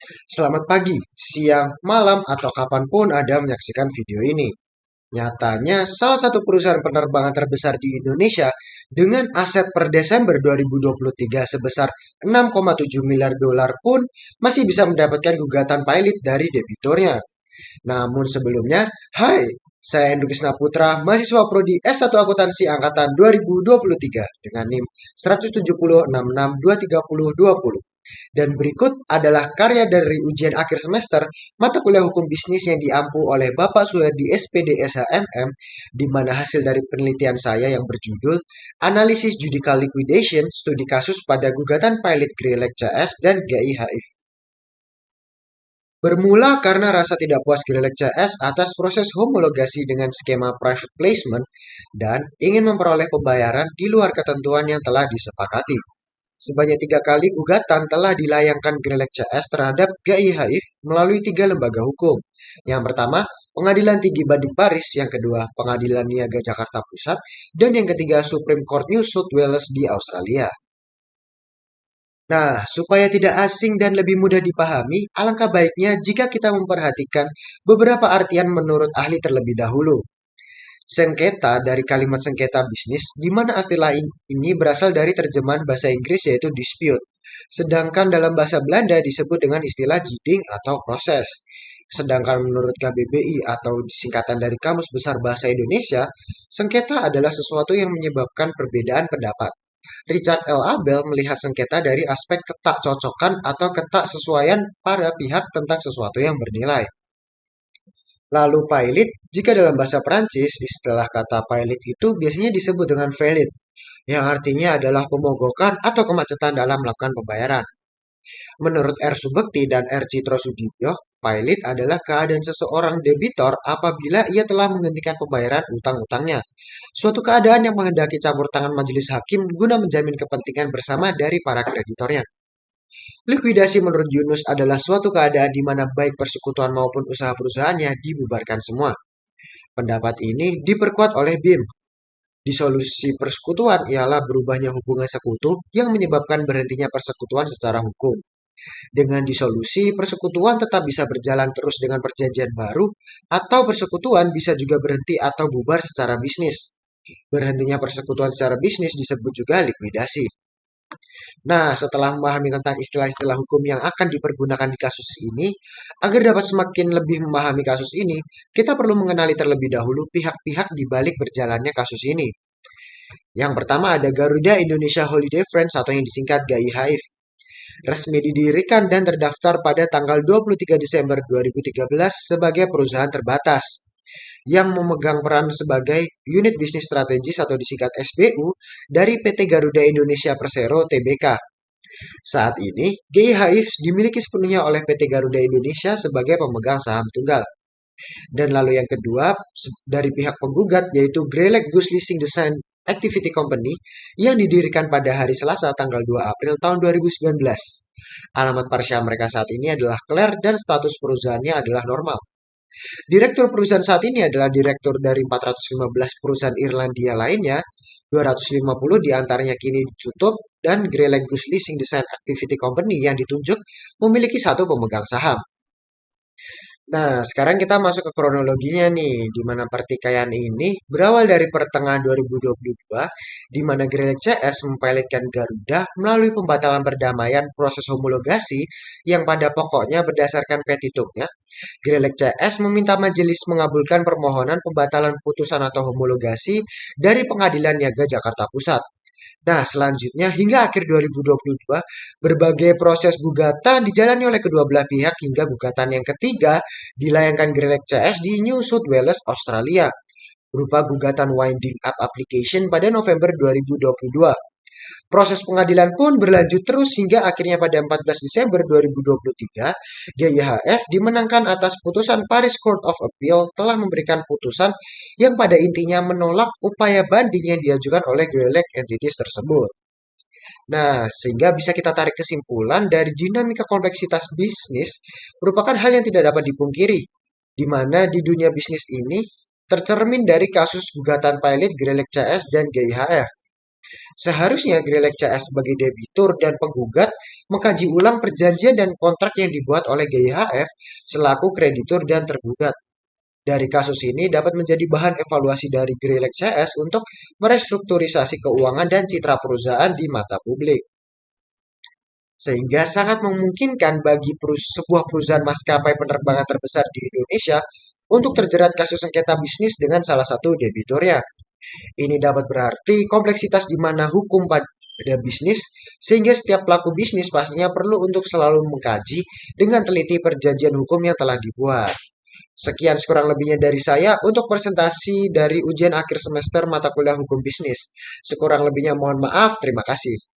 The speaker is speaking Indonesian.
Selamat pagi, siang, malam, atau kapanpun Anda menyaksikan video ini. Nyatanya, salah satu perusahaan penerbangan terbesar di Indonesia dengan aset per Desember 2023 sebesar 6,7 miliar dolar pun masih bisa mendapatkan gugatan pilot dari debiturnya. Namun sebelumnya, hai, saya Endukis Putra, mahasiswa Prodi S1 Akuntansi Angkatan 2023 dengan NIM 17066623020. Dan berikut adalah karya dari ujian akhir semester mata kuliah hukum bisnis yang diampu oleh Bapak Suherdi SPD SHMM, di mana hasil dari penelitian saya yang berjudul Analisis Judicial Liquidation, Studi Kasus pada Gugatan Pilot Grelek CS dan GIHIF. Bermula karena rasa tidak puas Grelek CS atas proses homologasi dengan skema private placement dan ingin memperoleh pembayaran di luar ketentuan yang telah disepakati. Sebanyak 3 kali gugatan telah dilayangkan Grelek CS terhadap GIHIF melalui 3 lembaga hukum. Yang pertama, Pengadilan Tinggi Banding Paris, yang kedua, Pengadilan Niaga Jakarta Pusat, dan yang ketiga, Supreme Court New South Wales di Australia. Nah, supaya tidak asing dan lebih mudah dipahami, alangkah baiknya jika kita memperhatikan beberapa artian menurut ahli terlebih dahulu. Sengketa dari kalimat sengketa bisnis, di mana istilah ini berasal dari terjemahan bahasa Inggris yaitu dispute. Sedangkan dalam bahasa Belanda disebut dengan istilah jiding atau proses. Sedangkan menurut KBBI atau singkatan dari Kamus Besar Bahasa Indonesia, sengketa adalah sesuatu yang menyebabkan perbedaan pendapat. Richard L. Abel melihat sengketa dari aspek ketak-cocokan atau ketak-sesuaian para pihak tentang sesuatu yang bernilai. Lalu pilot, jika dalam bahasa Perancis, istilah kata pilot itu biasanya disebut dengan valid, yang artinya adalah pemogokan atau kemacetan dalam melakukan pembayaran. Menurut R. Subekti dan R. Citro Sudibyo, pilot adalah keadaan seseorang debitor apabila ia telah menghentikan pembayaran utang-utangnya. Suatu keadaan yang menghendaki campur tangan majelis hakim guna menjamin kepentingan bersama dari para kreditornya. Likuidasi menurut Yunus adalah suatu keadaan di mana baik persekutuan maupun usaha perusahaannya dibubarkan semua. Pendapat ini diperkuat oleh BIM. Disolusi persekutuan ialah berubahnya hubungan sekutu yang menyebabkan berhentinya persekutuan secara hukum. Dengan disolusi, persekutuan tetap bisa berjalan terus dengan perjanjian baru, atau persekutuan bisa juga berhenti atau bubar secara bisnis. Berhentinya persekutuan secara bisnis disebut juga likuidasi. Nah, setelah memahami tentang istilah-istilah hukum yang akan dipergunakan di kasus ini, agar dapat semakin lebih memahami kasus ini, kita perlu mengenali terlebih dahulu pihak-pihak di balik berjalannya kasus ini. Yang pertama ada Garuda Indonesia Holiday Friends atau yang disingkat GAIHIF. Resmi didirikan dan terdaftar pada tanggal 23 Desember 2013 sebagai perusahaan terbatas yang memegang peran sebagai unit bisnis strategis atau disingkat SBU dari PT Garuda Indonesia Persero Tbk. Saat ini, GIHIF dimiliki sepenuhnya oleh PT Garuda Indonesia sebagai pemegang saham tunggal. Dan lalu yang kedua, dari pihak penggugat yaitu Grelek Goose Leasing Design Activity Company yang didirikan pada hari Selasa tanggal 2 April tahun 2019. Alamat parsial mereka saat ini adalah Claire dan status perusahaannya adalah normal. Direktur perusahaan saat ini adalah direktur dari 415 perusahaan Irlandia lainnya, 250 diantaranya kini ditutup, dan Grelek Goose Leasing Design Activity Company yang ditunjuk memiliki satu pemegang saham. Nah, sekarang kita masuk ke kronologinya nih, di mana pertikaian ini berawal dari pertengahan 2022, di mana Grelek CS mempilotkan Garuda melalui pembatalan perdamaian proses homologasi yang pada pokoknya berdasarkan petitumnya. Grelek CS meminta majelis mengabulkan permohonan pembatalan putusan atau homologasi dari Pengadilan Niaga Jakarta Pusat. Nah, selanjutnya hingga akhir 2022, berbagai proses gugatan dijalani oleh kedua belah pihak hingga gugatan yang ketiga dilayangkan Grelek CS di New South Wales, Australia, berupa gugatan winding up application pada November 2022. Proses pengadilan pun berlanjut terus hingga akhirnya pada 14 Desember 2023, GIHF dimenangkan atas putusan Paris Court of Appeal telah memberikan putusan yang pada intinya menolak upaya banding yang diajukan oleh Grelek entities tersebut. Nah, sehingga bisa kita tarik kesimpulan dari dinamika kompleksitas bisnis merupakan hal yang tidak dapat dipungkiri, di mana di dunia bisnis ini tercermin dari kasus gugatan pilot Grelek CS dan GIHF. Seharusnya Grelek CS sebagai debitur dan penggugat mengkaji ulang perjanjian dan kontrak yang dibuat oleh GIHF selaku kreditur dan tergugat. Dari kasus ini dapat menjadi bahan evaluasi dari Grillek CS untuk merestrukturisasi keuangan dan citra perusahaan di mata publik. Sehingga sangat memungkinkan bagi sebuah perusahaan maskapai penerbangan terbesar di Indonesia untuk terjerat kasus sengketa bisnis dengan salah satu debiturnya. Ini dapat berarti kompleksitas di mana hukum pada bisnis, sehingga setiap pelaku bisnis pastinya perlu untuk selalu mengkaji dengan teliti perjanjian hukum yang telah dibuat. Sekian sekurang lebihnya dari saya untuk presentasi dari ujian akhir semester mata kuliah hukum bisnis. Sekurang lebihnya mohon maaf, terima kasih.